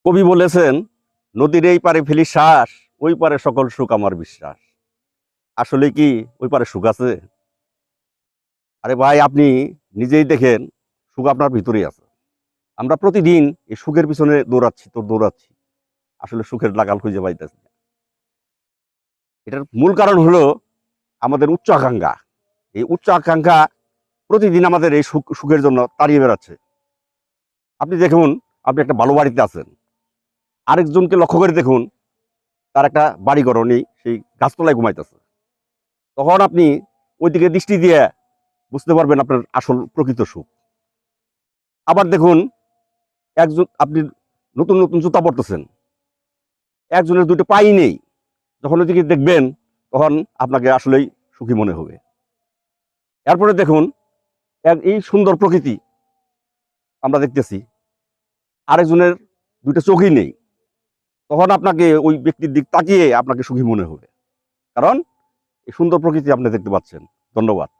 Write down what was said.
কবি বলেছেন, নদীর এই পারে ফেলি শ্বাস, ওই পারে সকল সুখ আমার বিশ্বাস। আসলে কি ওই পারে সুখ আছে? আরে ভাই, আপনি নিজেই দেখেন, সুখ আপনার ভিতরেই আছে। আমরা প্রতিদিন এই সুখের পিছনে দৌড়াচ্ছি, আসলে সুখের লাগাল খুঁজে পাইতেছি না। এটার মূল কারণ হলো আমাদের উচ্চ আকাঙ্ক্ষা। এই উচ্চ আকাঙ্ক্ষা প্রতিদিন আমাদের এই সুখের জন্য তাড়িয়ে বেড়াচ্ছে। আপনি দেখুন, আপনি একটা ভালো বাড়িতে আছেন, আরেকজনকে লক্ষ্য করে দেখুন, তার একটা বাড়ি ঘর নেই, সেই গাছতলায় ঘুমাইতেছে। তখন আপনি ওইদিকে দৃষ্টি দিয়ে বুঝতে পারবেন আপনার আসল প্রকৃত সুখ। আবার দেখুন, আপনি নতুন নতুন জুতা পরতেছেন, একজনের দুটো পাই নেই, যখন ওইদিকে দেখবেন তখন আপনাকে আসলেই সুখী মনে হবে। এরপরে দেখুন, এই সুন্দর প্রকৃতি আমরা দেখতেছি, আরেকজনের দুটো চোখই নেই, তখন আপনাকে ওই ব্যক্তির দিক তাকিয়ে আপনাকে সুখী মনে হবে, কারণ এই সুন্দর প্রকৃতি আপনি দেখতে পাচ্ছেন। ধন্যবাদ।